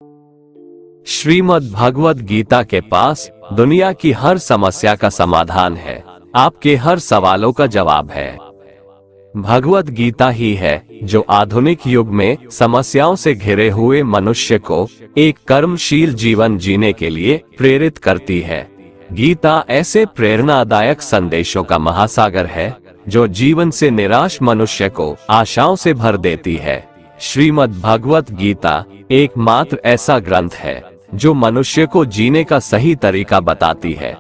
श्रीमद् भगवत गीता के पास दुनिया की हर समस्या का समाधान है, आपके हर सवालों का जवाब है। भगवत गीता ही है जो आधुनिक युग में समस्याओं से घिरे हुए मनुष्य को एक कर्मशील जीवन जीने के लिए प्रेरित करती है। गीता ऐसे प्रेरणादायक संदेशों का महासागर है जो जीवन से निराश मनुष्य को आशाओं से भर देती है। श्रीमद् भगवत गीता एकमात्र ऐसा ग्रंथ है जो मनुष्य को जीने का सही तरीका बताती है।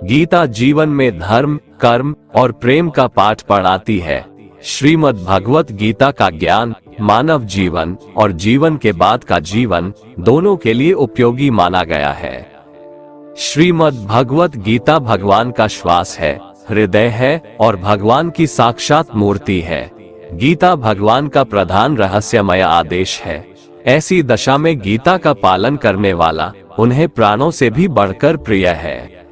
गीता जीवन में धर्म, कर्म और प्रेम का पाठ पढ़ाती है। श्रीमद् भगवत गीता का ज्ञान मानव जीवन और जीवन के बाद का जीवन दोनों के लिए उपयोगी माना गया है। श्रीमद् भगवत गीता भगवान का श्वास है, हृदय है और भगवान की साक्षात मूर्ति है। गीता भगवान का प्रधान रहस्यमय आदेश है। ऐसी दशा में गीता का पालन करने वाला उन्हें प्राणों से भी बढ़कर प्रिय है।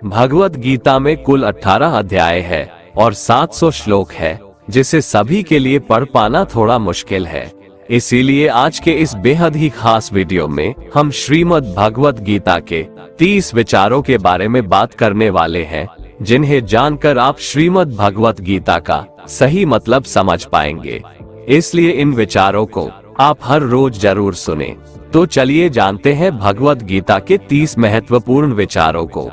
भगवत गीता में कुल 18 अध्याय है और 700 श्लोक है, जिसे सभी के लिए पढ़ पाना थोड़ा मुश्किल है। इसीलिए आज के इस बेहद ही खास वीडियो में हम श्रीमद् भगवत गीता के 30 विचारों के बारे में बात करने वाले हैं, जिन्हें जानकर आप श्रीमद् भगवत गीता का सही मतलब समझ पाएंगे। इसलिए इन विचारों को आप हर रोज जरूर सुने। तो चलिए जानते हैं भगवत गीता के 30 महत्वपूर्ण विचारों को।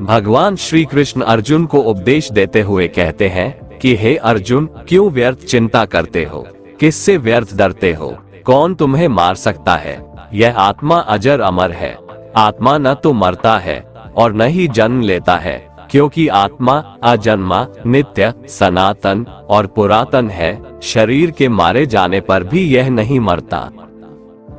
भगवान श्री कृष्ण अर्जुन को उपदेश देते हुए कहते हैं कि हे अर्जुन, क्यों व्यर्थ चिंता करते हो? किससे व्यर्थ डरते हो? कौन तुम्हें मार सकता है? यह आत्मा अजर अमर है। आत्मा न तो मरता है और न ही जन्म लेता है, क्योंकि आत्मा अजन्मा, नित्य, सनातन और पुरातन है। शरीर के मारे जाने पर भी यह नहीं मरता।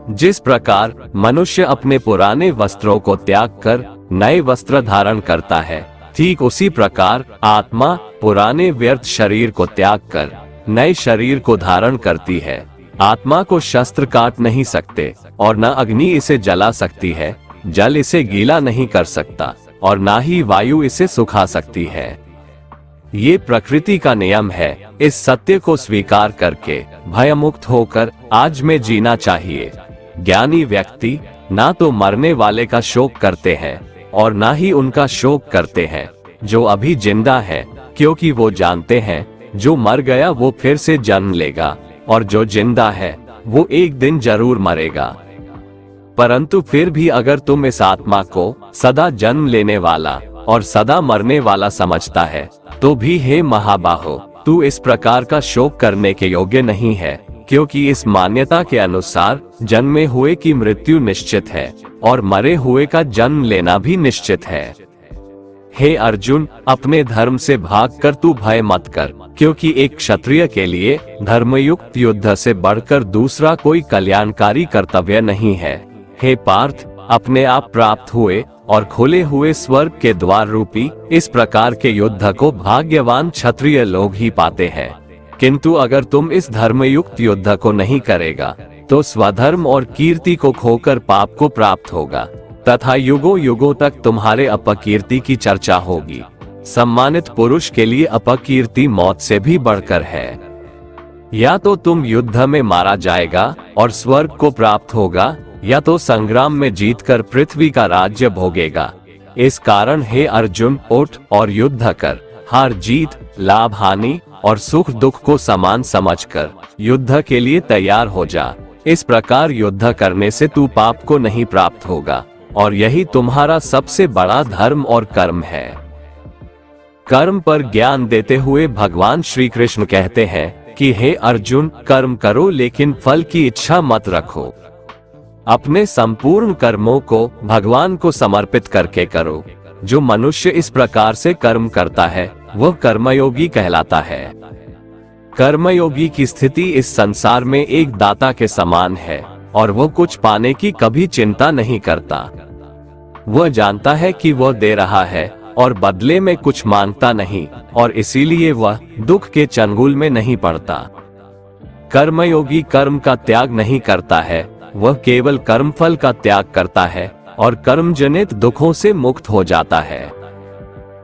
जिस प्रकार मनुष्य अपने पुराने वस्त्रों को त्याग कर नए वस्त्र धारण करता है, ठीक उसी प्रकार आत्मा पुराने व्यर्थ शरीर को त्याग कर नए शरीर को धारण करती है। आत्मा को शस्त्र काट नहीं सकते और न अग्नि इसे जला सकती है, जल इसे गीला नहीं कर सकता और ना ही वायु इसे सुखा सकती है। ये प्रकृति का नियम है। इस सत्य को स्वीकार करके भयमुक्त होकर आज में जीना चाहिए। ज्ञानी व्यक्ति ना तो मरने वाले का शोक करते हैं और ना ही उनका शोक करते हैं जो अभी जिंदा है, क्योंकि वो जानते हैं जो मर गया वो फिर से जन्म लेगा और जो जिंदा है वो एक दिन जरूर मरेगा। परंतु फिर भी अगर तुम इस आत्मा को सदा जन्म लेने वाला और सदा मरने वाला समझता है, तो भी हे महाबाहो, तू इस प्रकार का शोक करने के योग्य नहीं है, क्योंकि इस मान्यता के अनुसार जन्मे हुए की मृत्यु निश्चित है और मरे हुए का जन्म लेना भी निश्चित है। हे अर्जुन, अपने धर्म से भागकर तू भय मत कर, क्योंकि एक क्षत्रिय के लिए धर्मयुक्त युद्ध से बढ़कर दूसरा कोई कल्याणकारी कर्तव्य नहीं है। हे पार्थ, अपने आप प्राप्त हुए और खुले हुए स्वर्ग के द्वार रूपी इस प्रकार के युद्ध को भाग्यवान क्षत्रिय लोग ही पाते हैं। किंतु अगर तुम इस धर्मयुक्त युद्ध को नहीं करेगा, तो स्वधर्म और कीर्ति को खोकर पाप को प्राप्त होगा तथा युगों युगों तक तुम्हारे अपकीर्ति की चर्चा होगी। सम्मानित पुरुष के लिए अपकीर्ति मौत से भी बढ़कर है। या तो तुम युद्ध में मारा जाएगा और स्वर्ग को प्राप्त होगा, या तो संग्राम में जीतकर पृथ्वी का राज्य भोगेगा। इस कारण हे अर्जुन, उठ और युद्ध कर। हार जीत, लाभ हानि और सुख दुख को समान समझकर युद्ध के लिए तैयार हो जा। इस प्रकार युद्ध करने से तू पाप को नहीं प्राप्त होगा और यही तुम्हारा सबसे बड़ा धर्म और कर्म है। कर्म पर ज्ञान देते हुए भगवान श्री कृष्ण कहते हैं कि हे अर्जुन, कर्म करो लेकिन फल की इच्छा मत रखो। अपने संपूर्ण कर्मों को भगवान को समर्पित करके करो। जो मनुष्य इस प्रकार से कर्म करता है वह कर्मयोगी कहलाता है। कर्मयोगी की स्थिति इस संसार में एक दाता के समान है और वह कुछ पाने की कभी चिंता नहीं करता। वह जानता है कि वह दे रहा है और बदले में कुछ मांगता नहीं, और इसीलिए वह दुख के चंगुल में नहीं पड़ता। कर्मयोगी कर्म का त्याग नहीं करता है, वह केवल कर्मफल का त्याग करता है और कर्मजनित दुखों से मुक्त हो जाता है।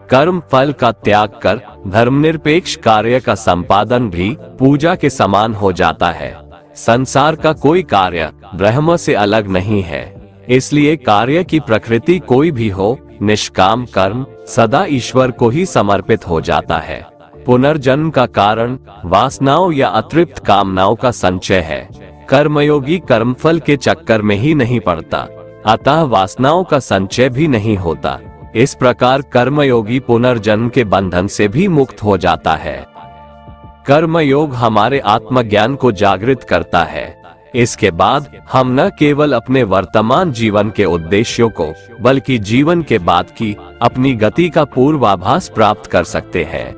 कर्म फल का त्याग कर धर्मनिरपेक्ष कार्य का संपादन भी पूजा के समान हो जाता है। संसार का कोई कार्य ब्रह्म से अलग नहीं है। इसलिए कार्य की प्रकृति कोई भी हो, निष्काम कर्म सदा ईश्वर को ही समर्पित हो जाता है। पुनर्जन्म का कारण वासनाओं या अतृप्त कामनाओं का संचय है। कर्मयोगी कर्मफल के चक्कर में ही नहीं पड़ता, अतः वासनाओं का संचय भी नहीं होता। इस प्रकार कर्मयोगी पुनर्जन्म के बंधन से भी मुक्त हो जाता है। कर्मयोग हमारे आत्मज्ञान को जागृत करता है। इसके बाद हम न केवल अपने वर्तमान जीवन के उद्देश्यों को, बल्कि जीवन के बाद की अपनी गति का पूर्वाभास प्राप्त कर सकते हैं।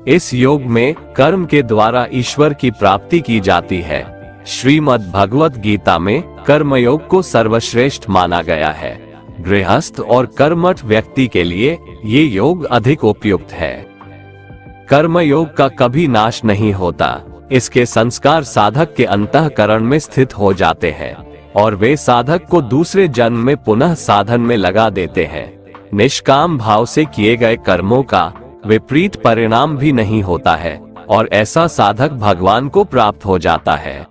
इस योग में कर्म के द्वारा ईश्वर की प्राप्ति की जाती है। श्रीमद् भगवत गीता में कर्मयोग को सर्वश्रेष्ठ माना गया है। गृहस्थ और कर्मठ व्यक्ति के लिए ये योग अधिक उपयुक्त है। कर्मयोग का कभी नाश नहीं होता। इसके संस्कार साधक के अंतःकरण में स्थित हो जाते हैं और वे साधक को दूसरे जन्म में पुनः साधन में लगा देते हैं। निष्काम भाव से किए गए कर्मों का विपरीत परिणाम भी नहीं होता है और ऐसा साधक भगवान को प्राप्त हो जाता है।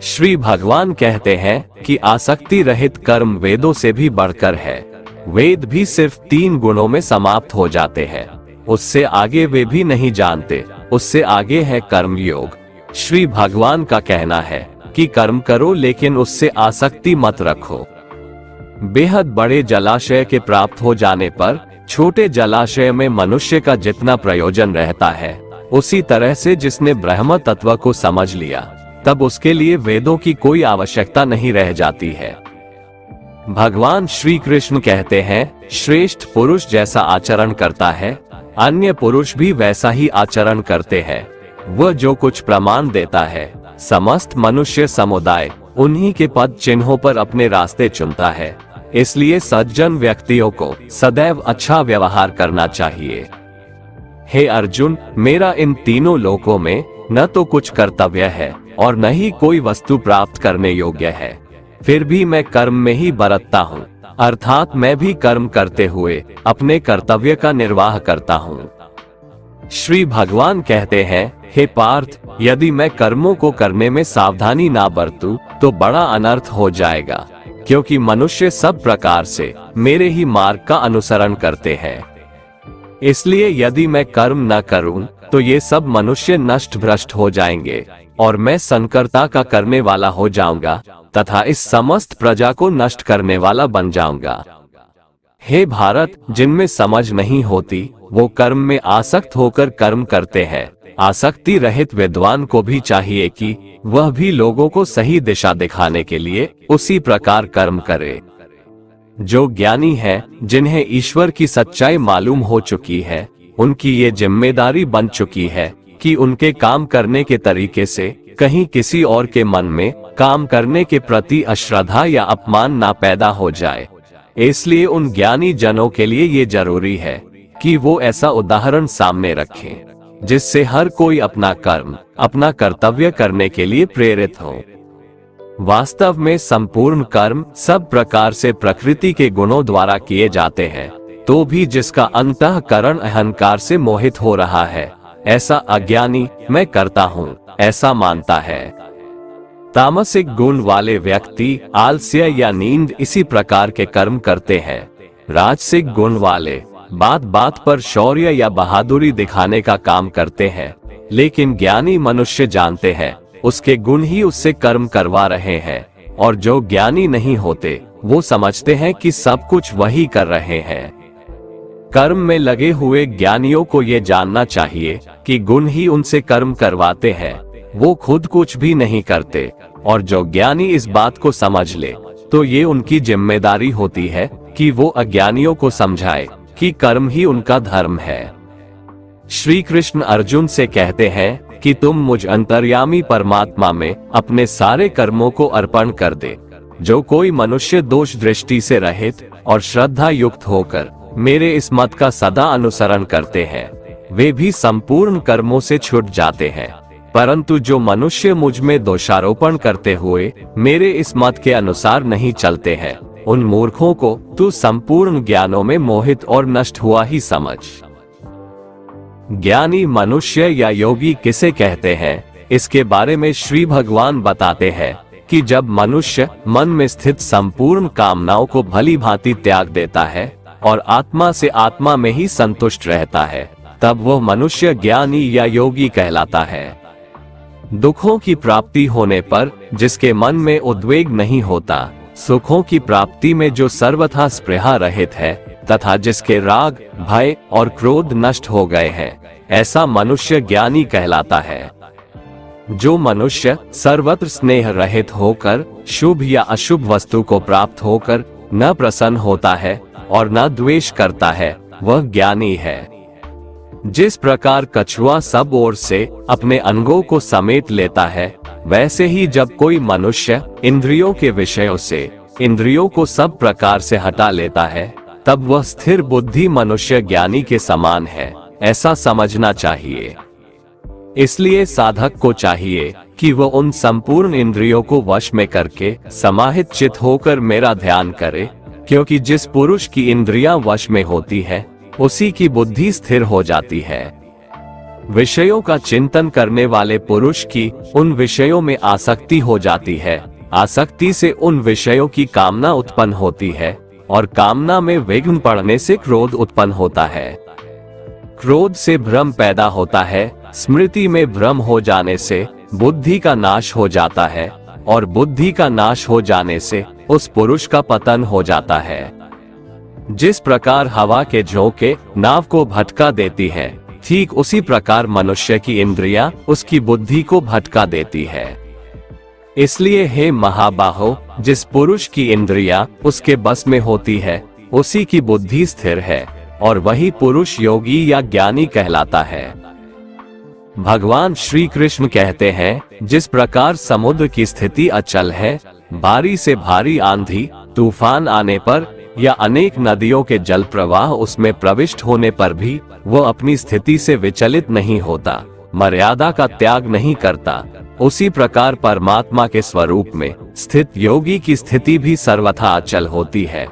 श्री भगवान कहते हैं कि आसक्ति रहित कर्म वेदों से भी बढ़कर है। वेद भी सिर्फ 3 गुणों में समाप्त हो जाते हैं, उससे आगे वे भी नहीं जानते। उससे आगे है कर्म योग। श्री भगवान का कहना है कि कर्म करो लेकिन उससे आसक्ति मत रखो। बेहद बड़े जलाशय के प्राप्त हो जाने पर छोटे जलाशय में मनुष्य का जितना प्रयोजन रहता है, उसी तरह से जिसने ब्रह्म तत्व को समझ लिया, तब उसके लिए वेदों की कोई आवश्यकता नहीं रह जाती है। भगवान श्री कृष्ण कहते हैं, श्रेष्ठ पुरुष जैसा आचरण करता है, अन्य पुरुष भी वैसा ही आचरण करते हैं। वह जो कुछ प्रमाण देता है, समस्त मनुष्य समुदाय उन्हीं के पद चिन्हों पर अपने रास्ते चुनता है। इसलिए सज्जन व्यक्तियों को सदैव अच्छा व्यवहार करना चाहिए। हे अर्जुन, मेरा इन तीनों लोकों में न तो कुछ कर्तव्य है और न ही कोई वस्तु प्राप्त करने योग्य है, फिर भी मैं कर्म में ही बरतता हूँ, अर्थात मैं भी कर्म करते हुए अपने कर्तव्य का निर्वाह करता हूँ। श्री भगवान कहते हैं, हे पार्थ, यदि मैं कर्मों को करने में सावधानी ना बरतूं तो बड़ा अनर्थ हो जाएगा, क्योंकि मनुष्य सब प्रकार से मेरे ही मार्ग का अनुसरण करते हैं। इसलिए यदि मैं कर्म न करूं तो ये सब मनुष्य नष्ट भ्रष्ट हो जाएंगे और मैं संकर्ता का करने वाला हो जाऊंगा तथा इस समस्त प्रजा को नष्ट करने वाला बन जाऊंगा। हे भारत, जिनमें समझ नहीं होती वो कर्म में आसक्त होकर कर्म करते हैं। आसक्ति रहित विद्वान को भी चाहिए कि वह भी लोगों को सही दिशा दिखाने के लिए उसी प्रकार कर्म करे। जो ज्ञानी हैं, जिन्हें ईश्वर की सच्चाई मालूम हो चुकी है, उनकी ये जिम्मेदारी बन चुकी है कि उनके काम करने के तरीके से कहीं किसी और के मन में काम करने के प्रति अश्रद्धा या अपमान ना पैदा हो जाए। इसलिए उन ज्ञानी जनों के लिए ये जरूरी है कि वो ऐसा उदाहरण सामने रखें जिससे हर कोई अपना कर्म, अपना कर्तव्य करने के लिए प्रेरित हो। वास्तव में संपूर्ण कर्म सब प्रकार से प्रकृति के गुणों द्वारा किए जाते हैं, तो भी जिसका अंतःकरण अहंकार से मोहित हो रहा है, ऐसा अज्ञानी मैं करता हूँ ऐसा मानता है। तामसिक गुण वाले व्यक्ति आलस्य या नींद इसी प्रकार के कर्म करते हैं। राजसिक गुण वाले बात बात पर शौर्य या बहादुरी दिखाने का काम करते हैं, लेकिन ज्ञानी मनुष्य जानते हैं उसके गुण ही उससे कर्म करवा रहे हैं, और जो ज्ञानी नहीं होते वो समझते हैं कि सब कुछ वही कर रहे हैं। कर्म में लगे हुए ज्ञानियों को ये जानना चाहिए कि गुण ही उनसे कर्म करवाते हैं, वो खुद कुछ भी नहीं करते। और जो ज्ञानी इस बात को समझ ले तो ये उनकी जिम्मेदारी होती है कि वो अज्ञानियों को समझाए कि कर्म ही उनका धर्म है। श्री कृष्ण अर्जुन से कहते हैं कि तुम मुझ अंतर्यामी परमात्मा में अपने सारे कर्मों को अर्पण कर दे। जो कोई मनुष्य दोष दृष्टि से रहित और श्रद्धा युक्त होकर मेरे इस मत का सदा अनुसरण करते हैं, वे भी संपूर्ण कर्मों से छूट जाते हैं। परंतु जो मनुष्य मुझ में दोषारोपण करते हुए मेरे इस मत के अनुसार नहीं चलते हैं, उन मूर्खों को तू संपूर्ण ज्ञानों में मोहित और नष्ट हुआ ही समझ। ज्ञानी मनुष्य या योगी किसे कहते हैं, इसके बारे में श्री भगवान बताते हैं कि जब मनुष्य मन में स्थित संपूर्ण कामनाओं को भली भांति त्याग देता है और आत्मा से आत्मा में ही संतुष्ट रहता है, तब वह मनुष्य ज्ञानी या योगी कहलाता है। दुखों की प्राप्ति होने पर जिसके मन में उद्वेग नहीं होता, सुखों की प्राप्ति में जो सर्वथा स्पृहा रहित है तथा जिसके राग, भय और क्रोध नष्ट हो गए हैं, ऐसा मनुष्य ज्ञानी कहलाता है। जो मनुष्य सर्वत्र स्नेह रहित होकर शुभ या अशुभ वस्तु को प्राप्त होकर न प्रसन्न होता है और न द्वेष करता है, वह ज्ञानी है। जिस प्रकार कछुआ सब ओर से अपने अंगों को समेट लेता है, वैसे ही जब कोई मनुष्य इंद्रियों के विषयों से इंद्रियों को सब प्रकार से हटा लेता है, तब वह स्थिर बुद्धि मनुष्य ज्ञानी के समान है, ऐसा समझना चाहिए। इसलिए साधक को चाहिए कि वह उन संपूर्ण इंद्रियों को वश में करके समाहित चित्त होकर मेरा ध्यान करे, क्योंकि जिस पुरुष की इंद्रियां वश में होती है, उसी की बुद्धि स्थिर हो जाती है। विषयों का चिंतन करने वाले पुरुष की उन विषयों में आसक्ति हो जाती है, आसक्ति से उन विषयों की कामना उत्पन्न होती है और कामना में विघ्न पड़ने से क्रोध उत्पन्न होता है। क्रोध से भ्रम पैदा होता है, स्मृति में भ्रम हो जाने से बुद्धि का नाश हो जाता है और बुद्धि का नाश हो जाने से उस पुरुष का पतन हो जाता है। जिस प्रकार हवा के झोंके नाव को भटका देती है, ठीक उसी प्रकार मनुष्य की इंद्रियां उसकी बुद्धि को भटका देती है। इसलिए हे महाबाहो, जिस पुरुष की इंद्रियां उसके बस में होती है, उसी की बुद्धि स्थिर है और वही पुरुष योगी या ज्ञानी कहलाता है। भगवान श्री कृष्ण कहते हैं, जिस प्रकार समुद्र की स्थिति अचल है, भारी से भारी आंधी तूफान आने पर या अनेक नदियों के जल प्रवाह उसमें प्रविष्ट होने पर भी वह अपनी स्थिति से विचलित नहीं होता, मर्यादा का त्याग नहीं करता, उसी प्रकार परमात्मा के स्वरूप में स्थित योगी की स्थिति भी सर्वथा अचल होती है।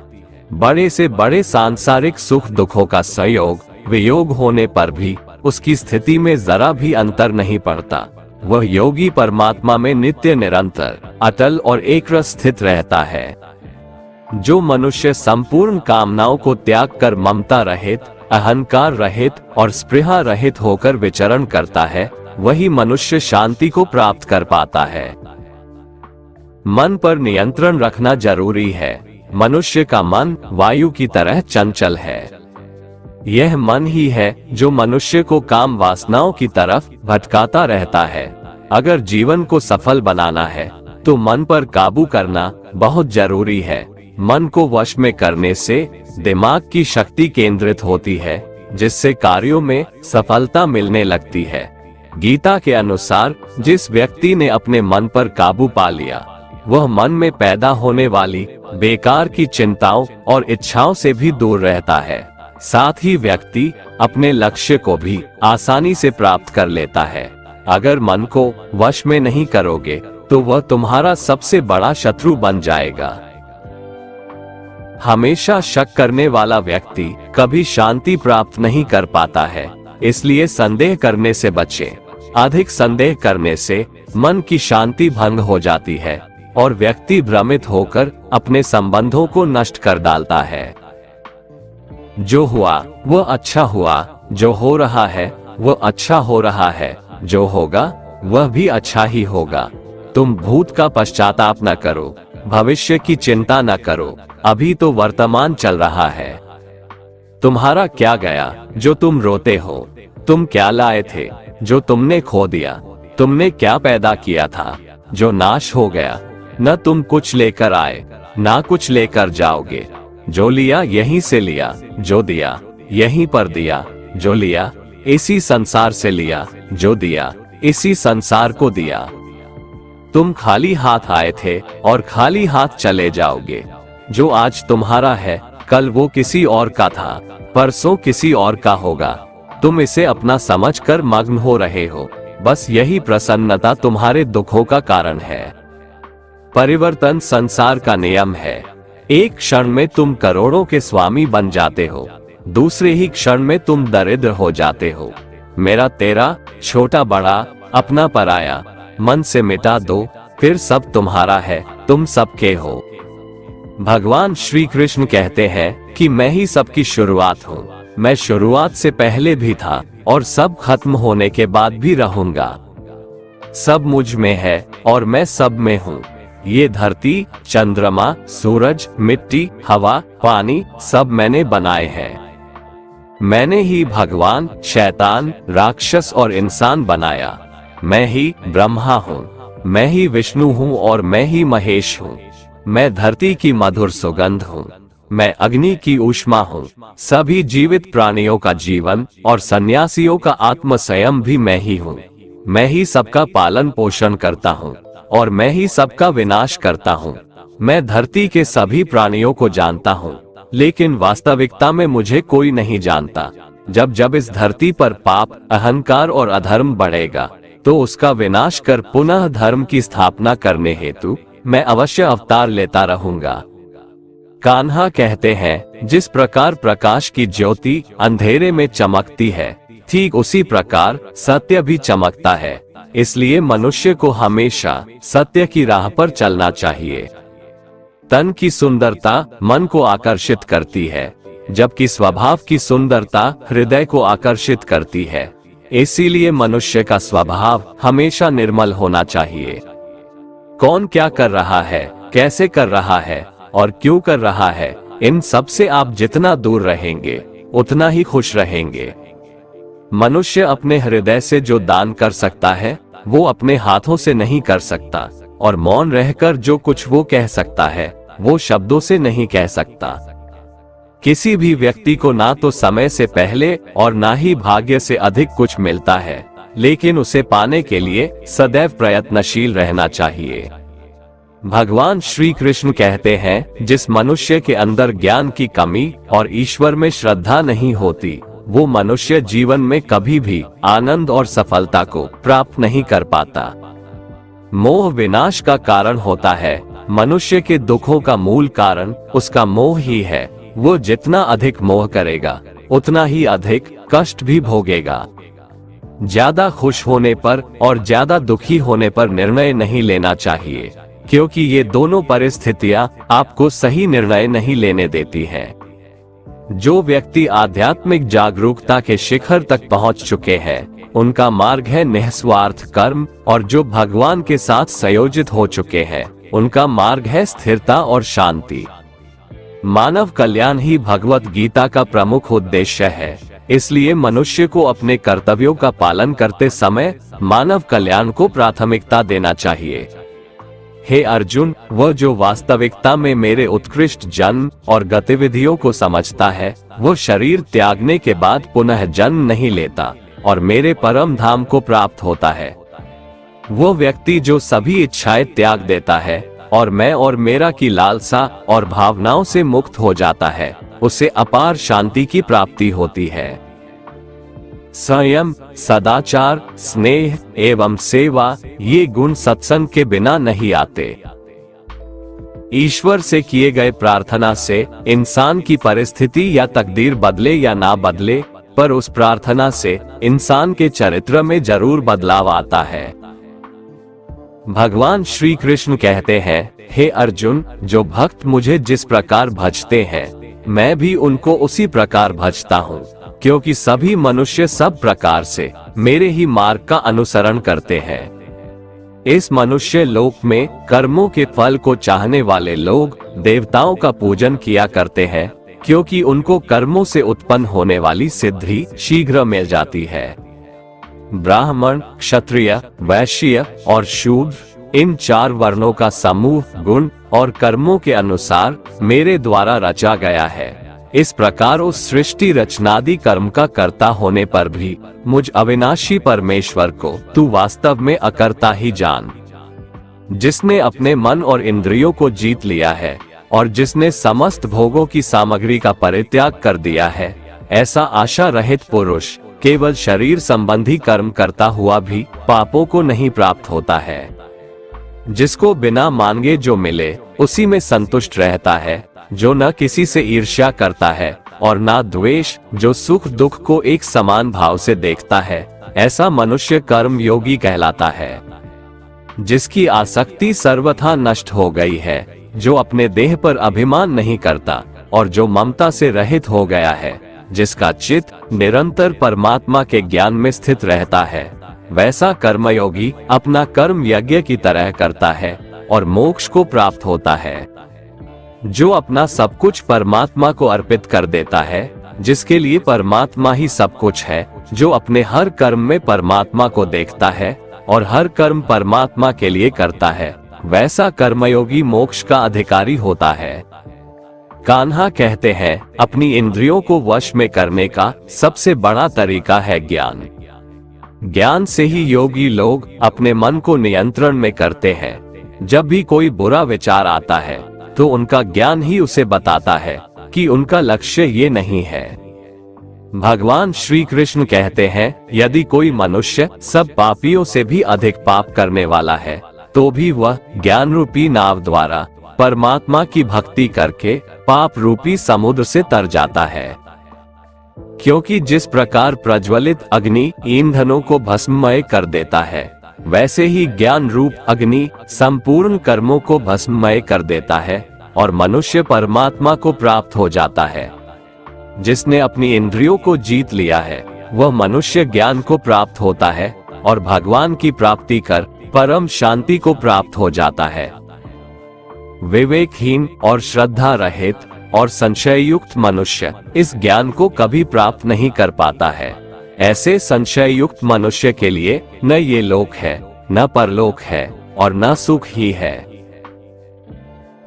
बड़े से बड़े सांसारिक सुख दुखों का संयोग वियोग होने पर भी उसकी स्थिति में जरा भी अंतर नहीं पड़ता। वह योगी परमात्मा में नित्य निरंतर अटल और एकरस स्थित रहता है। जो मनुष्य संपूर्ण कामनाओं को त्याग कर ममता रहित, अहंकार रहित और स्पृहा रहित होकर विचरण करता है, वही मनुष्य शांति को प्राप्त कर पाता है। मन पर नियंत्रण रखना जरूरी है। मनुष्य का मन वायु की तरह चंचल है। यह मन ही है जो मनुष्य को काम वासनाओं की तरफ भटकाता रहता है। अगर जीवन को सफल बनाना है तो मन पर काबू करना बहुत जरूरी है। मन को वश में करने से दिमाग की शक्ति केंद्रित होती है, जिससे कार्यों में सफलता मिलने लगती है। गीता के अनुसार जिस व्यक्ति ने अपने मन पर काबू पा लिया, वह मन में पैदा होने वाली बेकार की चिंताओं और इच्छाओं से भी दूर रहता है। साथ ही व्यक्ति अपने लक्ष्य को भी आसानी से प्राप्त कर लेता है। अगर मन को वश में नहीं करोगे तो वह तुम्हारा सबसे बड़ा शत्रु बन जाएगा। हमेशा शक करने वाला व्यक्ति कभी शांति प्राप्त नहीं कर पाता है, इसलिए संदेह करने से बचें। अधिक संदेह करने से मन की शांति भंग हो जाती है और व्यक्ति भ्रमित होकर अपने संबंधों को नष्ट कर डालता है। जो हुआ वह अच्छा हुआ, जो हो रहा है वह अच्छा हो रहा है, जो होगा वह भी अच्छा ही होगा। तुम भूत का पश्चाताप न करो, भविष्य की चिंता न करो, अभी तो वर्तमान चल रहा है। तुम्हारा क्या गया जो तुम रोते हो? तुम क्या लाए थे जो तुमने खो दिया? तुमने क्या पैदा किया था जो नाश हो गया? न तुम कुछ लेकर आए, ना कुछ लेकर जाओगे। जो लिया यहीं से लिया, जो दिया यहीं पर दिया, जो लिया इसी संसार से लिया, जो दिया इसी संसार को दिया। तुम खाली हाथ आए थे और खाली हाथ चले जाओगे। जो आज तुम्हारा है कल वो किसी और का था, परसों किसी और का होगा। तुम इसे अपना समझकर मग्न हो रहे हो। बस यही प्रसन्नता तुम्हारे दुखों का कारण है। परिवर्तन संसार का नियम है। एक क्षण में तुम करोड़ों के स्वामी बन जाते हो, दूसरे ही क्षण में तुम दरिद्र हो जाते हो। मेरा तेरा, छोटा बड़ा, अपना पराया मन से मिटा दो, फिर सब तुम्हारा है, तुम सबके हो। भगवान श्री कृष्ण कहते हैं कि मैं ही सबकी शुरुआत हूँ। मैं शुरुआत से पहले भी था और सब खत्म होने के बाद भी रहूंगा। सब मुझ में है और मैं सब में हूँ। ये धरती, चंद्रमा, सूरज, मिट्टी, हवा, पानी सब मैंने बनाए हैं। मैंने ही भगवान, शैतान, राक्षस और इंसान बनाया। मैं ही ब्रह्मा हूँ, मैं ही विष्णु हूँ और मैं ही महेश हूँ। मैं धरती की मधुर सुगंध हूँ, मैं अग्नि की ऊष्मा हूँ। सभी जीवित प्राणियों का जीवन और सन्यासियों का आत्म संयम भी मैं ही हूँ। मैं ही सबका पालन पोषण करता हूँ और मैं ही सबका विनाश करता हूँ। मैं धरती के सभी प्राणियों को जानता हूँ, लेकिन वास्तविकता में मुझे कोई नहीं जानता। जब जब इस धरती पर पाप, अहंकार और अधर्म बढ़ेगा, तो उसका विनाश कर पुनः धर्म की स्थापना करने हेतु मैं अवश्य अवतार लेता रहूंगा। कान्हा कहते हैं, जिस प्रकार प्रकाश की ज्योति अंधेरे में चमकती है, ठीक उसी प्रकार सत्य भी चमकता है। इसलिए मनुष्य को हमेशा सत्य की राह पर चलना चाहिए। तन की सुंदरता मन को आकर्षित करती है, जबकि स्वभाव की सुंदरता हृदय को आकर्षित करती है। इसीलिए मनुष्य का स्वभाव हमेशा निर्मल होना चाहिए। कौन क्या कर रहा है, कैसे कर रहा है और क्यों कर रहा है, इन सब से आप जितना दूर रहेंगे उतना ही खुश रहेंगे। मनुष्य अपने हृदय से जो दान कर सकता है वो अपने हाथों से नहीं कर सकता, और मौन रहकर जो कुछ वो कह सकता है वो शब्दों से नहीं कह सकता। किसी भी व्यक्ति को ना तो समय से पहले और ना ही भाग्य से अधिक कुछ मिलता है, लेकिन उसे पाने के लिए सदैव प्रयत्नशील रहना चाहिए। भगवान श्री कृष्ण कहते हैं, जिस मनुष्य के अंदर ज्ञान की कमी और ईश्वर में श्रद्धा नहीं होती, वो मनुष्य जीवन में कभी भी आनंद और सफलता को प्राप्त नहीं कर पाता। मोह विनाश का कारण होता है। मनुष्य के दुखों का मूल कारण उसका मोह ही है। वो जितना अधिक मोह करेगा उतना ही अधिक कष्ट भी भोगेगा। ज्यादा खुश होने पर और ज्यादा दुखी होने पर निर्णय नहीं लेना चाहिए, क्योंकि ये दोनों परिस्थितियां आपको सही निर्णय नहीं लेने देती हैं। जो व्यक्ति आध्यात्मिक जागरूकता के शिखर तक पहुंच चुके हैं, उनका मार्ग है निस्वार्थ कर्म, और जो भगवान के साथ संयोजित हो चुके हैं, उनका मार्ग है स्थिरता और शांति। मानव कल्याण ही भगवत गीता का प्रमुख उद्देश्य है। इसलिए मनुष्य को अपने कर्तव्यों का पालन करते समय मानव कल्याण को प्राथमिकता देना चाहिए। हे अर्जुन, वह जो वास्तविकता में मेरे उत्कृष्ट जन्म और गतिविधियों को समझता है, वो शरीर त्यागने के बाद पुनः जन्म नहीं लेता और मेरे परम धाम को प्राप्त होता है। वो व्यक्ति जो सभी इच्छाएं त्याग देता है और मैं और मेरा की लालसा और भावनाओं से मुक्त हो जाता है, उसे अपार शांति की प्राप्ति होती है। संयम, सदाचार, स्नेह एवं सेवा, ये गुण सत्संग के बिना नहीं आते। ईश्वर से किए गए प्रार्थना से इंसान की परिस्थिति या तकदीर बदले या ना बदले, पर उस प्रार्थना से इंसान के चरित्र में जरूर बदलाव आता है। भगवान श्री कृष्ण कहते हैं, हे अर्जुन, जो भक्त मुझे जिस प्रकार भजते हैं, मैं भी उनको उसी प्रकार भजता हूँ, क्योंकि सभी मनुष्य सब प्रकार से मेरे ही मार्ग का अनुसरण करते हैं। इस मनुष्य लोक में कर्मों के फल को चाहने वाले लोग देवताओं का पूजन किया करते हैं, क्योंकि उनको कर्मों से उत्पन्न होने वाली सिद्धि शीघ्र मिल जाती है। ब्राह्मण, क्षत्रिय, वैश्य और शूद्र, इन 4 वर्णों का समूह गुण और कर्मों के अनुसार मेरे द्वारा रचा गया है। इस प्रकार उस सृष्टि रचनादि कर्म का कर्ता होने पर भी मुझ अविनाशी परमेश्वर को तू वास्तव में अकर्ता ही जान। जिसने अपने मन और इंद्रियों को जीत लिया है और जिसने समस्त भोगों की सामग्री का परित्याग कर दिया है, ऐसा आशा रहित पुरुष केवल शरीर संबंधी कर्म करता हुआ भी पापों को नहीं प्राप्त होता है। जिसको बिना मांगे जो मिले उसी में संतुष्ट रहता है, जो न किसी से ईर्ष्या करता है और ना द्वेष, जो सुख दुख को एक समान भाव से देखता है, ऐसा मनुष्य कर्म योगी कहलाता है, जिसकी आसक्ति सर्वथा नष्ट हो गई है, जो अपने देह पर अभिमान नहीं करता और जो ममता से रहित हो गया है, जिसका चित्त निरंतर परमात्मा के ज्ञान में स्थित रहता है। वैसा कर्मयोगी अपना कर्म यज्ञ की तरह करता है और मोक्ष को प्राप्त होता है। जो अपना सब कुछ परमात्मा को अर्पित कर देता है, जिसके लिए परमात्मा ही सब कुछ है, जो अपने हर कर्म में परमात्मा को देखता है और हर कर्म परमात्मा के लिए करता है, वैसा कर्मयोगी मोक्ष का अधिकारी होता है। कान्हा कहते हैं, अपनी इंद्रियों को वश में करने का सबसे बड़ा तरीका है ज्ञान। ज्ञान से ही योगी लोग अपने मन को नियंत्रण में करते हैं। जब भी कोई बुरा विचार आता है तो उनका ज्ञान ही उसे बताता है कि उनका लक्ष्य ये नहीं है। भगवान श्री कृष्ण कहते हैं, यदि कोई मनुष्य सब पापियों से भी अधिक पाप करने वाला है तो भी वह ज्ञान रूपी नाव द्वारा परमात्मा की भक्ति करके पाप रूपी समुद्र से तर जाता है। क्योंकि जिस प्रकार प्रज्वलित अग्नि ईंधनों को भस्ममय कर देता है, वैसे ही ज्ञान रूप अग्नि संपूर्ण कर्मों को भस्ममय कर देता है और मनुष्य परमात्मा को प्राप्त हो जाता है। जिसने अपनी इंद्रियों को जीत लिया है, वह मनुष्य ज्ञान को प्राप्त होता है और भगवान की प्राप्ति कर परम शांति को प्राप्त हो जाता है। विवेकहीन और श्रद्धा रहित और संशय युक्त मनुष्य इस ज्ञान को कभी प्राप्त नहीं कर पाता है। ऐसे संशय युक्त मनुष्य के लिए न ये लोक है, न परलोक है और न सुख ही है।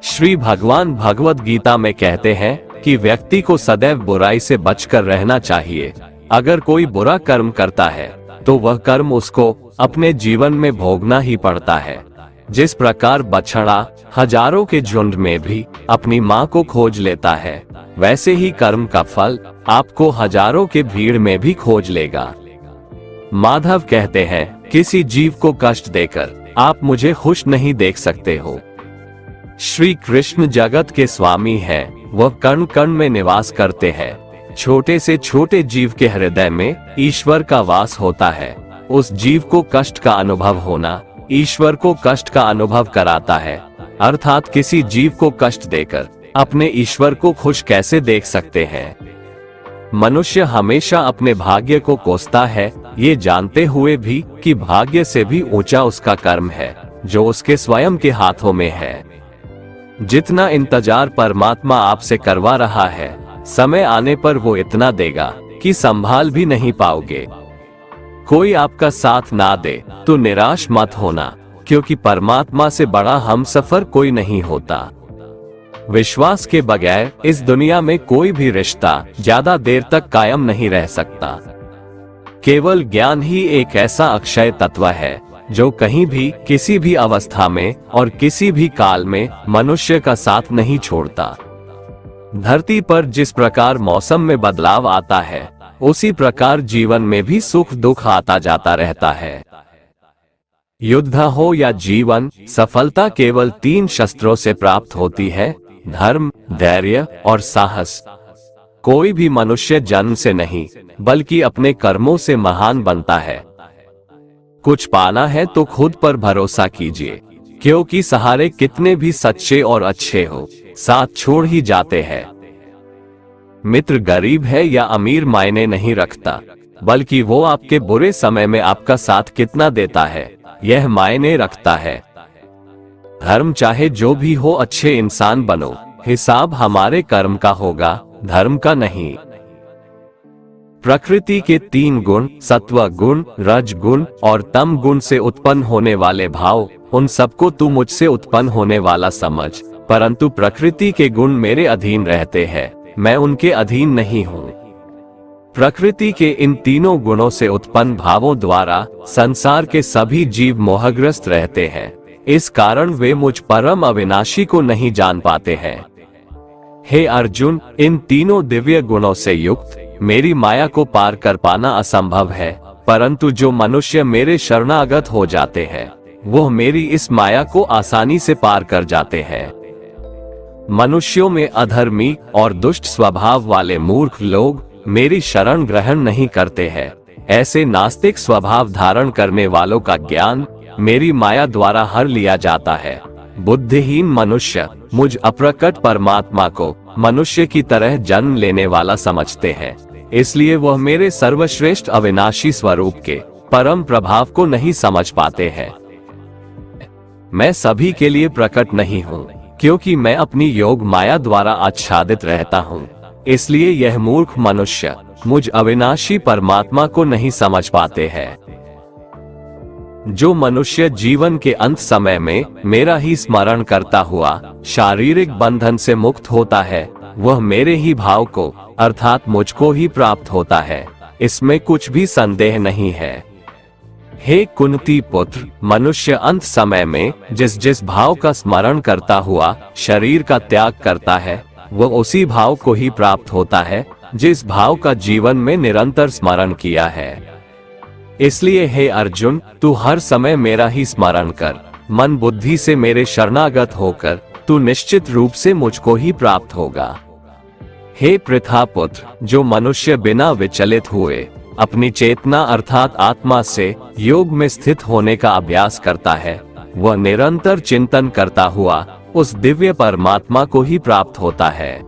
श्री भगवान भगवत गीता में कहते हैं कि व्यक्ति को सदैव बुराई से बचकर रहना चाहिए। अगर कोई बुरा कर्म करता है तो वह कर्म उसको अपने जीवन में भोगना ही पड़ता है। जिस प्रकार बछड़ा हजारों के झुंड में भी अपनी माँ को खोज लेता है, वैसे ही कर्म का फल आपको हजारों के भीड़ में भी खोज लेगा। माधव कहते हैं, किसी जीव को कष्ट देकर आप मुझे खुश नहीं देख सकते हो। श्री कृष्ण जगत के स्वामी हैं, वह कण कण में निवास करते हैं। छोटे से छोटे जीव के हृदय में ईश्वर का वास होता है। उस जीव को कष्ट का अनुभव होना ईश्वर को कष्ट का अनुभव कराता है। अर्थात किसी जीव को कष्ट देकर अपने ईश्वर को खुश कैसे देख सकते हैं। मनुष्य हमेशा अपने भाग्य को कोसता है, ये जानते हुए भी कि भाग्य से भी ऊंचा उसका कर्म है जो उसके स्वयं के हाथों में है। जितना इंतजार परमात्मा आपसे करवा रहा है, समय आने पर वो इतना देगा कि संभाल भी नहीं पाओगे। कोई आपका साथ ना दे तो निराश मत होना, क्योंकि परमात्मा से बड़ा हमसफर कोई नहीं होता। विश्वास के बगैर इस दुनिया में कोई भी रिश्ता ज्यादा देर तक कायम नहीं रह सकता। केवल ज्ञान ही एक ऐसा अक्षय तत्व है जो कहीं भी किसी भी अवस्था में और किसी भी काल में मनुष्य का साथ नहीं छोड़ता। धरती पर जिस प्रकार मौसम में बदलाव आता है, उसी प्रकार जीवन में भी सुख दुख आता जाता रहता है। युद्ध हो या जीवन, सफलता केवल 3 शस्त्रों से प्राप्त होती है, धर्म, धैर्य और साहस। कोई भी मनुष्य जन्म से नहीं बल्कि अपने कर्मों से महान बनता है। कुछ पाना है तो खुद पर भरोसा कीजिए, क्योंकि सहारे कितने भी सच्चे और अच्छे हो, साथ छोड़ ही जाते हैं। मित्र गरीब है या अमीर मायने नहीं रखता, बल्कि वो आपके बुरे समय में आपका साथ कितना देता है, यह मायने रखता है। धर्म चाहे जो भी हो, अच्छे इंसान बनो। हिसाब हमारे कर्म का होगा, धर्म का नहीं। प्रकृति के 3 गुण, सत्व गुण, रज गुण और तम गुण से उत्पन्न होने वाले भाव, उन सबको तू मुझसे उत्पन्न होने वाला समझ, परंतु प्रकृति के गुण मेरे अधीन रहते हैं, मैं उनके अधीन नहीं हूँ। प्रकृति के इन तीनों गुणों से उत्पन्न भावों द्वारा संसार के सभी जीव मोहग्रस्त रहते हैं। इस कारण वे मुझ परम अविनाशी को नहीं जान पाते हैं। हे अर्जुन, इन तीनों दिव्य गुणों से युक्त मेरी माया को पार कर पाना असंभव है, परंतु जो मनुष्य मेरे शरणागत हो जाते हैं, वो मेरी इस माया को आसानी से पार कर जाते हैं। मनुष्यों में अधर्मी और दुष्ट स्वभाव वाले मूर्ख लोग मेरी शरण ग्रहण नहीं करते हैं। ऐसे नास्तिक स्वभाव धारण करने वालों का ज्ञान मेरी माया द्वारा हर लिया जाता है। बुद्धिहीन मनुष्य मुझ अप्रकट परमात्मा को मनुष्य की तरह जन्म लेने वाला समझते हैं, इसलिए वह मेरे सर्वश्रेष्ठ अविनाशी स्वरूप के परम प्रभाव को नहीं समझ पाते हैं। मैं सभी के लिए प्रकट नहीं हूँ, क्योंकि मैं अपनी योग माया द्वारा आच्छादित रहता हूँ। इसलिए यह मूर्ख मनुष्य मुझ अविनाशी परमात्मा को नहीं समझ पाते हैं। जो मनुष्य जीवन के अंत समय में मेरा ही स्मरण करता हुआ शारीरिक बंधन से मुक्त होता है, वह मेरे ही भाव को अर्थात मुझको ही प्राप्त होता है, इसमें कुछ भी संदेह नहीं है। हे कुंती पुत्र, मनुष्य अंत समय में जिस जिस भाव का स्मरण करता हुआ शरीर का त्याग करता है, वह उसी भाव को ही प्राप्त होता है जिस भाव का जीवन में निरंतर स्मरण किया है। इसलिए हे अर्जुन, तू हर समय मेरा ही स्मरण कर, मन बुद्धि से मेरे शरणागत होकर तू निश्चित रूप से मुझको ही प्राप्त होगा। हे पृथापुत्र, जो मनुष्य बिना विचलित हुए अपनी चेतना अर्थात आत्मा से योग में स्थित होने का अभ्यास करता है, वह निरंतर चिंतन करता हुआ उस दिव्य परमात्मा को ही प्राप्त होता है।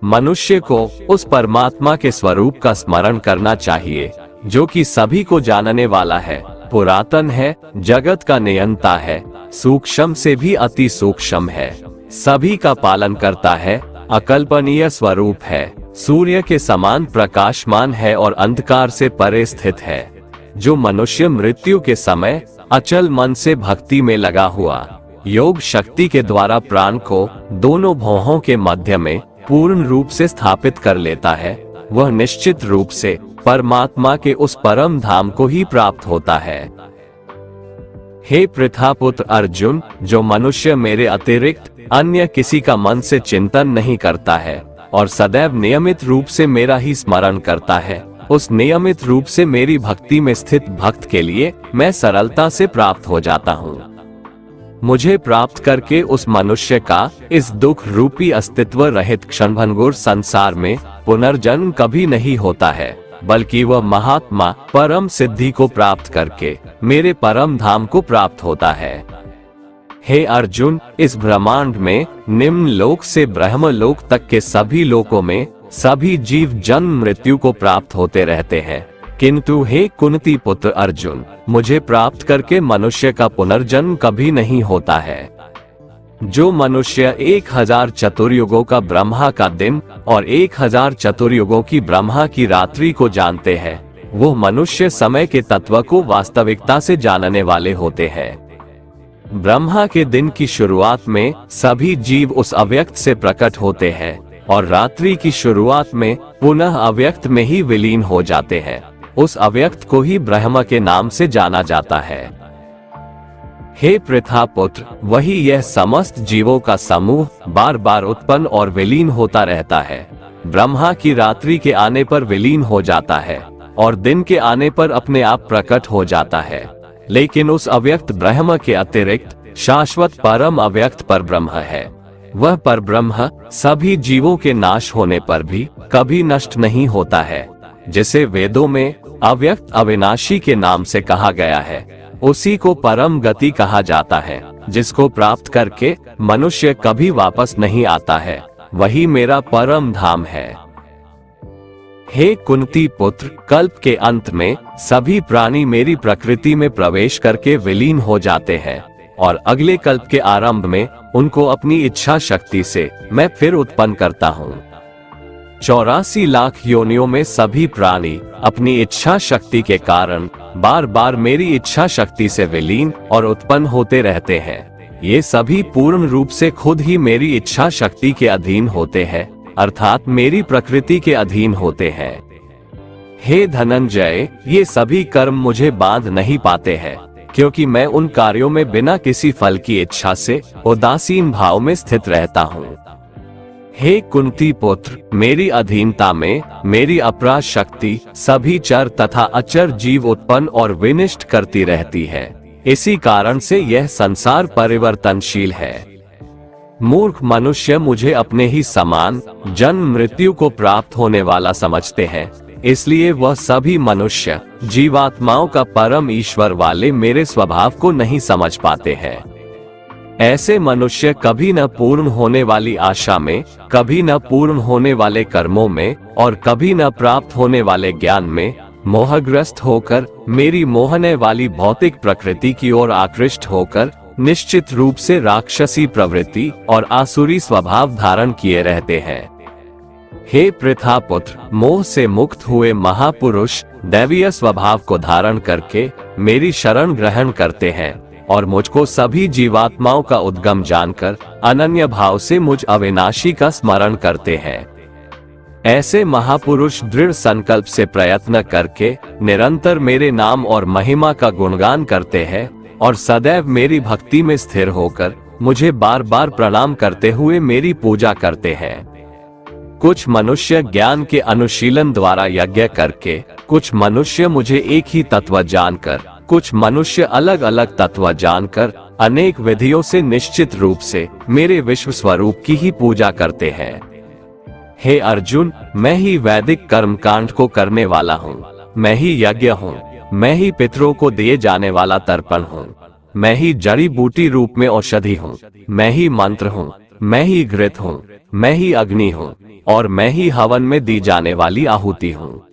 मनुष्य को उस परमात्मा के स्वरूप का स्मरण करना चाहिए, जो कि सभी को जानने वाला है, पुरातन है, जगत का नियंता है, सूक्ष्म से भी अति सूक्ष्म है, सभी का पालन करता है, अकल्पनीय स्वरूप है, सूर्य के समान प्रकाशमान है और अंधकार से परे स्थित है। जो मनुष्य मृत्यु के समय अचल मन से भक्ति में लगा हुआ योग शक्ति के द्वारा प्राण को दोनों भौहों के मध्य में पूर्ण रूप से स्थापित कर लेता है, वह निश्चित रूप से परमात्मा के उस परम धाम को ही प्राप्त होता है। हे पृथापुत्र अर्जुन, जो मनुष्य मेरे अतिरिक्त अन्य किसी का मन से चिंतन नहीं करता है और सदैव नियमित रूप से मेरा ही स्मरण करता है, उस नियमित रूप से मेरी भक्ति में स्थित भक्त के लिए मैं सरलता से प्राप्त हो जाता हूँ। मुझे प्राप्त करके उस मनुष्य का इस दुख रूपी अस्तित्व रहित क्षणभंगुर संसार में पुनर्जन्म कभी नहीं होता है, बल्कि वह महात्मा परम सिद्धि को प्राप्त करके मेरे परम धाम को प्राप्त होता है। हे अर्जुन, इस ब्रह्मांड में निम्न लोक से ब्रह्म लोक तक के सभी लोकों में सभी जीव जन्म मृत्यु को प्राप्त होते रहते हैं, किंतु हे कुंती पुत्र अर्जुन, मुझे प्राप्त करके मनुष्य का पुनर्जन्म कभी नहीं होता है। जो मनुष्य 1000 चतुर्युगों का ब्रह्मा का दिन और 1000 चतुर्युगों की ब्रह्मा की रात्रि को जानते हैं, वो मनुष्य समय के तत्व को वास्तविकता से जानने वाले होते हैं। ब्रह्मा के दिन की शुरुआत में सभी जीव उस अव्यक्त से प्रकट होते हैं और रात्रि की शुरुआत में पुनः अव्यक्त में ही विलीन हो जाते हैं। उस अव्यक्त को ही ब्रह्म के नाम से जाना जाता है। हे पृथापुत्र, वही यह समस्त जीवों का समूह बार बार उत्पन्न और विलीन होता रहता है। ब्रह्मा की रात्रि के आने पर विलीन हो जाता है और दिन के आने पर अपने आप प्रकट हो जाता है, लेकिन उस अव्यक्त ब्रह्म के अतिरिक्त शाश्वत परम अव्यक्त पर ब्रह्म है। वह पर ब्रह्म सभी जीवों के नाश होने पर भी कभी नष्ट नहीं होता है, जिसे वेदों में अव्यक्त अविनाशी के नाम से कहा गया है। उसी को परम गति कहा जाता है, जिसको प्राप्त करके मनुष्य कभी वापस नहीं आता है, वही मेरा परम धाम है। हे कुंती पुत्र, कल्प के अंत में सभी प्राणी मेरी प्रकृति में प्रवेश करके विलीन हो जाते हैं और अगले कल्प के आरंभ में उनको अपनी इच्छा शक्ति से मैं फिर उत्पन्न करता हूँ। 84 लाख योनियों में सभी प्राणी अपनी इच्छा शक्ति के कारण बार बार मेरी इच्छा शक्ति से विलीन और उत्पन्न होते रहते हैं। ये सभी पूर्ण रूप से खुद ही मेरी इच्छा शक्ति के अधीन होते हैं, अर्थात मेरी प्रकृति के अधीन होते हैं। हे धनंजय, ये सभी कर्म मुझे बांध नहीं पाते हैं, क्योंकि मैं उन कार्यों में बिना किसी फल की इच्छा से उदासीन भाव में स्थित रहता हूँ। हे कुंती पुत्र, मेरी अधीनता में मेरी अपराध शक्ति सभी चर तथा अचर जीव उत्पन्न और विनिष्ट करती रहती है। इसी कारण से यह संसार परिवर्तनशील है। मूर्ख मनुष्य मुझे अपने ही समान जन्म मृत्यु को प्राप्त होने वाला समझते हैं, इसलिए वह सभी मनुष्य जीवात्माओं का परम ईश्वर वाले मेरे स्वभाव को नहीं समझ पाते हैं। ऐसे मनुष्य कभी न पूर्ण होने वाली आशा में, कभी न पूर्ण होने वाले कर्मों में और कभी न प्राप्त होने वाले ज्ञान में मोहग्रस्त होकर मेरी मोहने वाली भौतिक प्रकृति की ओर आकृष्ट होकर निश्चित रूप से राक्षसी प्रवृत्ति और आसुरी स्वभाव धारण किए रहते हैं। हे पृथापुत्र, मोह से मुक्त हुए महापुरुष दैवीय स्वभाव को धारण करके मेरी शरण ग्रहण करते हैं और मुझको सभी जीवात्माओं का उद्गम जानकर अनन्य भाव से मुझ अविनाशी का स्मरण करते हैं। ऐसे महापुरुष दृढ़ संकल्प से प्रयत्न करके निरंतर मेरे नाम और महिमा का गुणगान करते हैं और सदैव मेरी भक्ति में स्थिर होकर मुझे बार बार प्रणाम करते हुए मेरी पूजा करते हैं। कुछ मनुष्य ज्ञान के अनुशीलन द्वारा यज्ञ करके, कुछ मनुष्य मुझे एक ही तत्व जानकर, कुछ मनुष्य अलग अलग तत्व जानकर अनेक विधियों से निश्चित रूप से मेरे विश्व स्वरूप की ही पूजा करते हैं। हे अर्जुन, मैं ही वैदिक कर्मकांड को करने वाला हूँ, मैं ही यज्ञ हूँ, मैं ही पितरों को दिए जाने वाला तर्पण हूँ, मैं ही जड़ी बूटी रूप में औषधि हूँ, मैं ही मंत्र हूँ, मैं ही घृत हूँ, मैं ही अग्नि हूँ और मैं ही हवन में दी जाने वाली आहुति हूँ।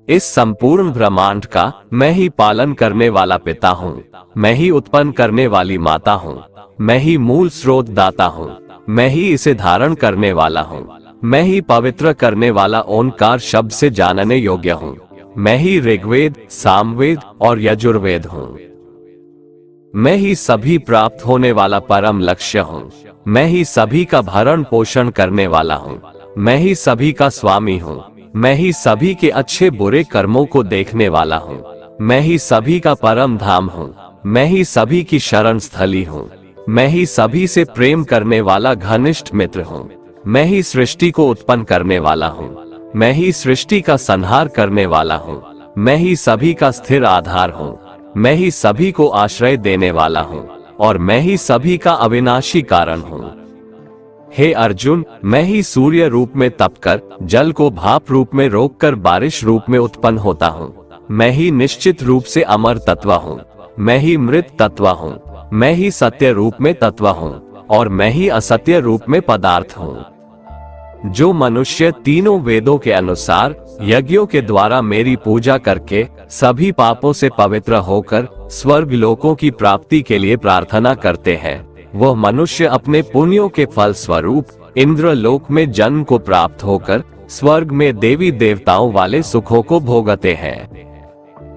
इस संपूर्ण ब्रह्मांड का मैं ही पालन करने वाला पिता हूँ, मैं ही उत्पन्न करने वाली माता हूँ, मैं ही मूल स्रोत दाता हूँ, मैं ही इसे धारण करने वाला हूँ, मैं ही पवित्र करने वाला ओंकार शब्द से जानने योग्य हूँ, मैं ही ऋग्वेद, सामवेद और यजुर्वेद हूँ। मैं ही सभी प्राप्त होने वाला परम लक्ष्य हूँ, मैं ही सभी का भरण पोषण करने वाला हूँ, मैं ही सभी का स्वामी हूँ, मैं ही सभी के अच्छे बुरे कर्मों को देखने वाला हूँ, मैं ही सभी का परम धाम हूँ, मैं ही सभी की शरण स्थली हूँ, मैं ही सभी से प्रेम करने वाला घनिष्ठ मित्र हूँ, मैं ही सृष्टि को उत्पन्न करने वाला हूँ, मैं ही सृष्टि का संहार करने वाला हूँ, मैं ही सभी का स्थिर आधार हूँ, मैं ही सभी को आश्रय देने वाला हूँ और मैं ही सभी का अविनाशी कारण हूँ। हे अर्जुन, मैं ही सूर्य रूप में तपकर जल को भाप रूप में रोककर बारिश रूप में उत्पन्न होता हूँ, मैं ही निश्चित रूप से अमर तत्व हूँ, मैं ही मृत तत्व हूँ, मैं ही सत्य रूप में तत्व हूँ और मैं ही असत्य रूप में पदार्थ हूँ। जो मनुष्य तीनों वेदों के अनुसार यज्ञों के द्वारा मेरी पूजा करके सभी पापों से पवित्र होकर स्वर्ग लोकों की प्राप्ति के लिए प्रार्थना करते हैं, वह मनुष्य अपने पुण्यों के फल स्वरूप इंद्र लोक में जन्म को प्राप्त होकर स्वर्ग में देवी देवताओं वाले सुखों को भोगते हैं।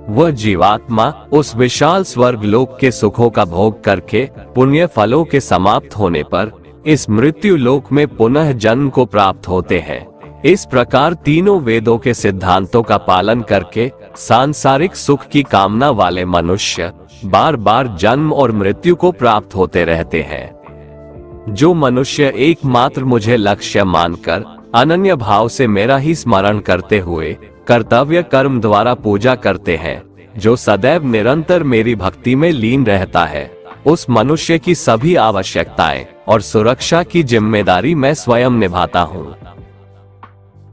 वह जीवात्मा उस विशाल स्वर्ग लोक के सुखों का भोग करके पुण्य फलों के समाप्त होने पर इस मृत्यु लोक में पुनः जन्म को प्राप्त होते हैं। इस प्रकार तीनों वेदों के सिद्धांतों का पालन करके सांसारिक सुख की कामना वाले मनुष्य बार बार जन्म और मृत्यु को प्राप्त होते रहते हैं। जो मनुष्य एकमात्र मुझे लक्ष्य मानकर अनन्य भाव से मेरा ही स्मरण करते हुए कर्तव्य कर्म द्वारा पूजा करते हैं, जो सदैव निरंतर मेरी भक्ति में लीन रहता है, उस मनुष्य की सभी आवश्यकताएं और सुरक्षा की जिम्मेदारी मैं स्वयं निभाता हूँ।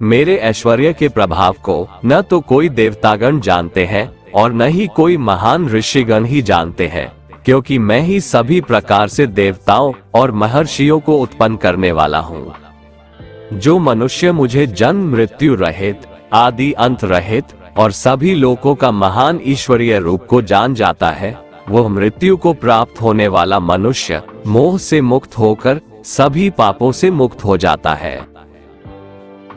मेरे ऐश्वर्य के प्रभाव को न तो कोई देवतागण जानते हैं और न ही कोई महान ऋषिगण ही जानते हैं, क्योंकि मैं ही सभी प्रकार से देवताओं और महर्षियों को उत्पन्न करने वाला हूँ। जो मनुष्य मुझे जन्म मृत्यु रहित, आदि अंत रहित और सभी लोकों का महान ईश्वरीय रूप को जान जाता है, वह मृत्यु को प्राप्त होने वाला मनुष्य मोह से मुक्त होकर सभी पापों से मुक्त हो जाता है।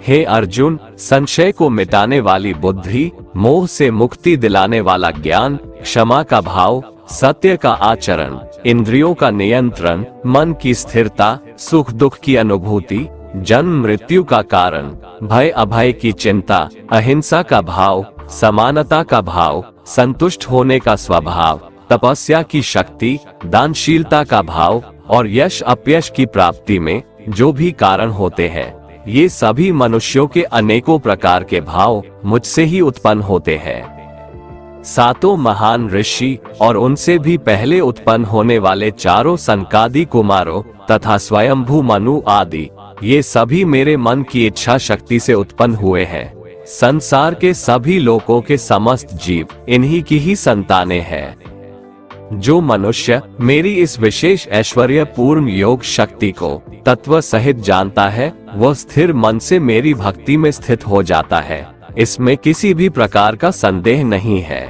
हे अर्जुन, संशय को मिटाने वाली बुद्धि, मोह से मुक्ति दिलाने वाला ज्ञान, क्षमा का भाव, सत्य का आचरण, इंद्रियों का नियंत्रण, मन की स्थिरता, सुख दुख की अनुभूति, जन्म मृत्यु का कारण, भय अभय की चिंता, अहिंसा का भाव, समानता का भाव, संतुष्ट होने का स्वभाव, तपस्या की शक्ति, दानशीलता का भाव और यश अपयश की प्राप्ति में जो भी कारण होते हैं, ये सभी मनुष्यों के अनेकों प्रकार के भाव मुझसे ही उत्पन्न होते हैं। सातों महान ऋषि और उनसे भी पहले उत्पन्न होने वाले चारों सनकादि कुमारों तथा स्वयंभू मनु आदि, ये सभी मेरे मन की इच्छा शक्ति से उत्पन्न हुए हैं। संसार के सभी लोगों के समस्त जीव इन्हीं की ही संतानें हैं। जो मनुष्य मेरी इस विशेष ऐश्वर्य पूर्ण योग शक्ति को तत्व सहित जानता है, वह स्थिर मन से मेरी भक्ति में स्थित हो जाता है। इसमें किसी भी प्रकार का संदेह नहीं है।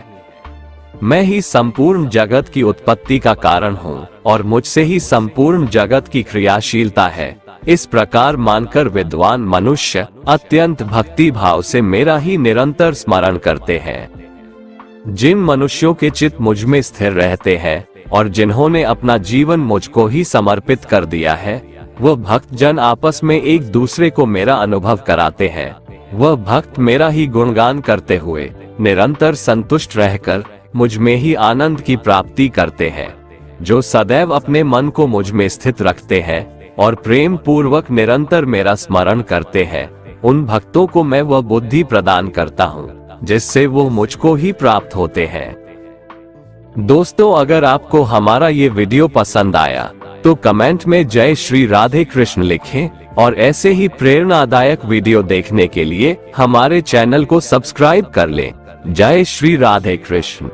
मैं ही संपूर्ण जगत की उत्पत्ति का कारण हूँ और मुझसे ही संपूर्ण जगत की क्रियाशीलता है। इस प्रकार मानकर विद्वान मनुष्य अत्यंत भक्ति भाव से मेरा ही निरंतर स्मरण करते हैं। जिन मनुष्यों के चित्त मुझ में स्थिर रहते हैं और जिन्होंने अपना जीवन मुझको ही समर्पित कर दिया है, वह भक्त जन आपस में एक दूसरे को मेरा अनुभव कराते हैं। वह भक्त मेरा ही गुणगान करते हुए निरंतर संतुष्ट रहकर मुझ में ही आनंद की प्राप्ति करते हैं। जो सदैव अपने मन को मुझ में स्थित रखते हैं और प्रेम पूर्वक निरंतर मेरा स्मरण करते हैं, उन भक्तों को मैं वह बुद्धि प्रदान करता हूँ जिससे वो मुझको ही प्राप्त होते हैं। दोस्तों, अगर आपको हमारा ये वीडियो पसंद आया तो कमेंट में जय श्री राधे कृष्ण लिखें और ऐसे ही प्रेरणादायक वीडियो देखने के लिए हमारे चैनल को सब्सक्राइब कर लें। जय श्री राधे कृष्ण।